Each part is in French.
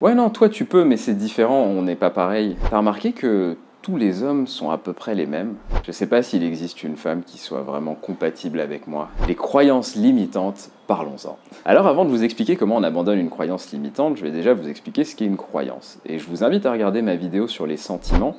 Ouais, non, toi tu peux, mais c'est différent, on n'est pas pareil. T'as remarqué que tous les hommes sont à peu près les mêmes? Je sais pas s'il existe une femme qui soit vraiment compatible avec moi. Les croyances limitantes, parlons-en. Alors avant de vous expliquer comment on abandonne une croyance limitante, je vais déjà vous expliquer ce qu'est une croyance. Et je vous invite à regarder ma vidéo sur les sentiments,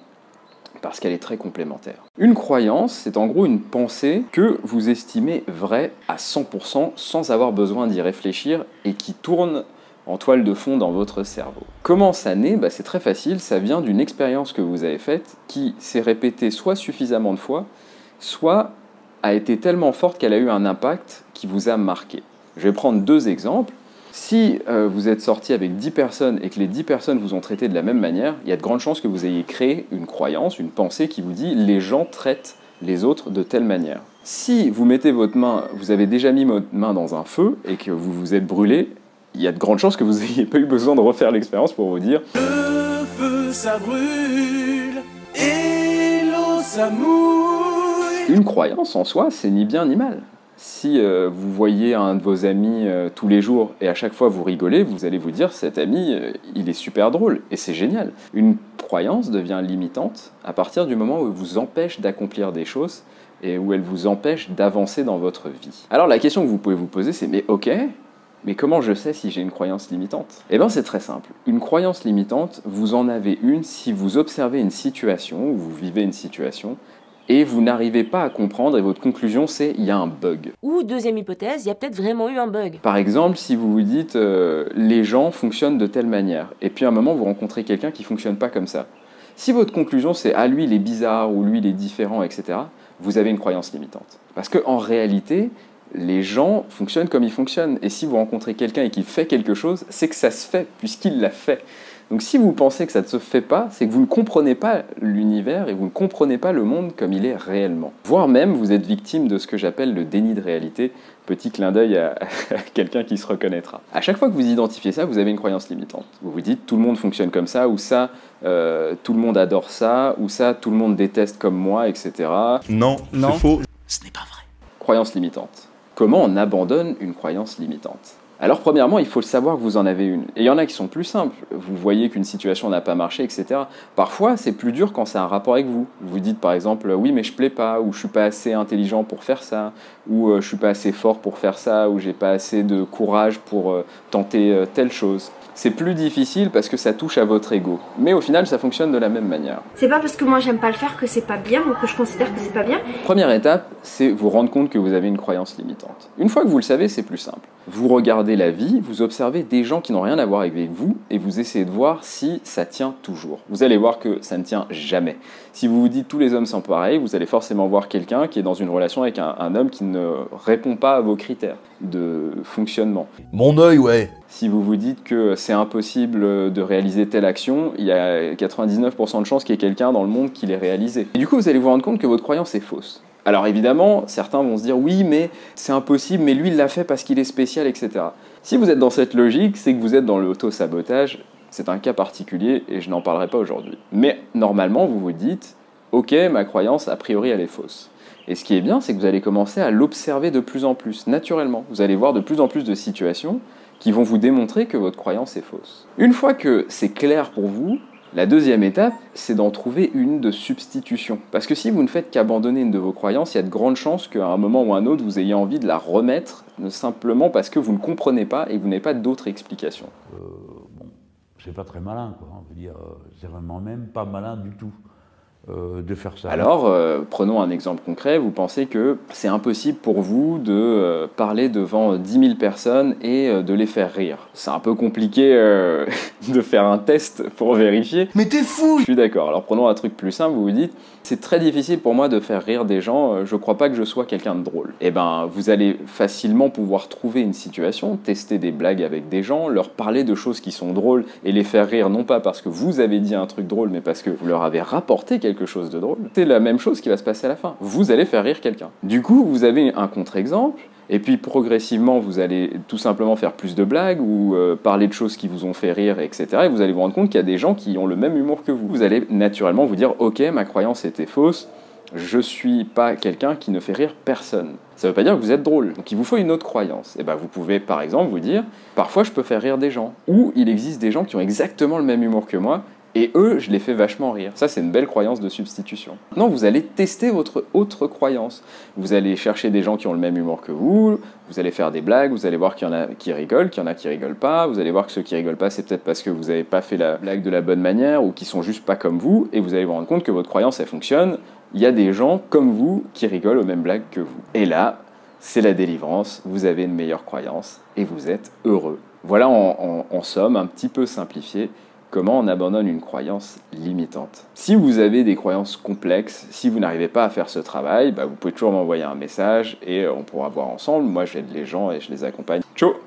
parce qu'elle est très complémentaire. Une croyance, c'est en gros une pensée que vous estimez vraie à 100% sans avoir besoin d'y réfléchir et qui tourne en toile de fond dans votre cerveau. Comment ça naît? C'est très facile, ça vient d'une expérience que vous avez faite qui s'est répétée soit suffisamment de fois, soit a été tellement forte qu'elle a eu un impact qui vous a marqué. Je vais prendre deux exemples. Si vous êtes sorti avec 10 personnes et que les 10 personnes vous ont traité de la même manière, il y a de grandes chances que vous ayez créé une croyance, une pensée qui vous dit « les gens traitent les autres de telle manière ». Si vous mettez votre main, vous avez déjà mis votre main dans un feu et que vous vous êtes brûlé, il y a de grandes chances que vous n'ayez pas eu besoin de refaire l'expérience pour vous dire « le feu ça brûle et l'eau ça mouille ». Une croyance en soi, c'est ni bien ni mal. Si vous voyez un de vos amis tous les jours et à chaque fois vous rigolez, vous allez vous dire cet ami, il est super drôle et c'est génial. Une croyance devient limitante à partir du moment où elle vous empêche d'accomplir des choses et où elle vous empêche d'avancer dans votre vie. Alors la question que vous pouvez vous poser c'est mais ok, mais comment je sais si j'ai une croyance limitante? Eh bien c'est très simple. Une croyance limitante, vous en avez une si vous observez une situation ou vous vivez une situation et vous n'arrivez pas à comprendre, et votre conclusion c'est « il y a un bug ». Ou deuxième hypothèse, il y a peut-être vraiment eu un bug. Par exemple, si vous vous dites les gens fonctionnent de telle manière », et puis à un moment vous rencontrez quelqu'un qui ne fonctionne pas comme ça. Si votre conclusion c'est « ah lui il est bizarre » ou « lui il est différent », etc., vous avez une croyance limitante. Parce qu'en réalité, les gens fonctionnent comme ils fonctionnent, et si vous rencontrez quelqu'un et qu'il fait quelque chose, c'est que ça se fait, puisqu'il l'a fait. Donc si vous pensez que ça ne se fait pas, c'est que vous ne comprenez pas l'univers et vous ne comprenez pas le monde comme il est réellement. Voire même, vous êtes victime de ce que j'appelle le déni de réalité. Petit clin d'œil à quelqu'un qui se reconnaîtra. À chaque fois que vous identifiez ça, vous avez une croyance limitante. Vous vous dites, tout le monde fonctionne comme ça, ou ça, tout le monde adore ça, ou ça, tout le monde déteste comme moi, etc. Non, c'est faux. Ce n'est pas vrai. Croyance limitante. Comment on abandonne une croyance limitante? Alors premièrement, il faut le savoir que vous en avez une. Et il y en a qui sont plus simples. Vous voyez qu'une situation n'a pas marché, etc. Parfois, c'est plus dur quand c'est un rapport avec vous. Vous dites par exemple, oui mais je plais pas, ou je suis pas assez intelligent pour faire ça, ou je suis pas assez fort pour faire ça, ou j'ai pas assez de courage pour tenter telle chose. C'est plus difficile parce que ça touche à votre ego. Mais au final, ça fonctionne de la même manière. C'est pas parce que moi j'aime pas le faire que c'est pas bien ou que je considère que c'est pas bien. Première étape, c'est vous rendre compte que vous avez une croyance limitante. Une fois que vous le savez, c'est plus simple. Vous regardez la vie, vous observez des gens qui n'ont rien à voir avec vous et vous essayez de voir si ça tient toujours. Vous allez voir que ça ne tient jamais. Si vous vous dites tous les hommes sont pareils, vous allez forcément voir quelqu'un qui est dans une relation avec un homme qui ne répond pas à vos critères de fonctionnement. Mon œil, ouais. Si vous vous dites que c'est impossible de réaliser telle action, il y a 99% de chances qu'il y ait quelqu'un dans le monde qui l'ait réalisé. Et du coup, vous allez vous rendre compte que votre croyance est fausse. Alors évidemment, certains vont se dire « oui, mais c'est impossible, mais lui, il l'a fait parce qu'il est spécial, etc. » Si vous êtes dans cette logique, c'est que vous êtes dans l'auto-sabotage. C'est un cas particulier et je n'en parlerai pas aujourd'hui. Mais normalement, vous vous dites « ok, ma croyance, a priori, elle est fausse ». Et ce qui est bien, c'est que vous allez commencer à l'observer de plus en plus, naturellement. Vous allez voir de plus en plus de situations qui vont vous démontrer que votre croyance est fausse. Une fois que c'est clair pour vous, la deuxième étape, c'est d'en trouver une de substitution. Parce que si vous ne faites qu'abandonner une de vos croyances, il y a de grandes chances qu'à un moment ou à un autre, vous ayez envie de la remettre, simplement parce que vous ne comprenez pas et que vous n'avez pas d'autres explications. Bon, c'est pas très malin, quoi. On veut dire, c'est vraiment même pas malin du tout. De faire ça. Alors, prenons un exemple concret. Vous pensez que c'est impossible pour vous de parler devant 10 000 personnes et de les faire rire. C'est un peu compliqué de faire un test pour vérifier. Mais t'es fou! Je suis d'accord. Alors prenons un truc plus simple. Vous vous dites, c'est très difficile pour moi de faire rire des gens. Je crois pas que je sois quelqu'un de drôle. Eh ben, vous allez facilement pouvoir trouver une situation, tester des blagues avec des gens, leur parler de choses qui sont drôles et les faire rire, non pas parce que vous avez dit un truc drôle, mais parce que vous leur avez rapporté quelque chose de drôle. C'est la même chose qui va se passer à la fin. Vous allez faire rire quelqu'un. Du coup, vous avez un contre-exemple, et puis progressivement, vous allez tout simplement faire plus de blagues ou parler de choses qui vous ont fait rire, etc. Et vous allez vous rendre compte qu'il y a des gens qui ont le même humour que vous. Vous allez naturellement vous dire « ok, ma croyance était fausse, je suis pas quelqu'un qui ne fait rire personne ». Ça veut pas dire que vous êtes drôle. Donc il vous faut une autre croyance. Et ben vous pouvez par exemple vous dire, parfois je peux faire rire des gens. Ou il existe des gens qui ont exactement le même humour que moi, et eux, je les fais vachement rire. Ça, c'est une belle croyance de substitution. Maintenant, vous allez tester votre autre croyance. Vous allez chercher des gens qui ont le même humour que vous allez faire des blagues, vous allez voir qu'il y en a qui rigolent, qu'il y en a qui rigolent pas, vous allez voir que ceux qui rigolent pas, c'est peut-être parce que vous n'avez pas fait la blague de la bonne manière, ou qui sont juste pas comme vous, et vous allez vous rendre compte que votre croyance, elle fonctionne. Il y a des gens comme vous qui rigolent aux mêmes blagues que vous. Et là, c'est la délivrance, vous avez une meilleure croyance, et vous êtes heureux. Voilà en somme, un petit peu simplifié, comment on abandonne une croyance limitante. Si vous avez des croyances complexes, si vous n'arrivez pas à faire ce travail, vous pouvez toujours m'envoyer un message et on pourra voir ensemble. Moi, j'aide les gens et je les accompagne. Ciao!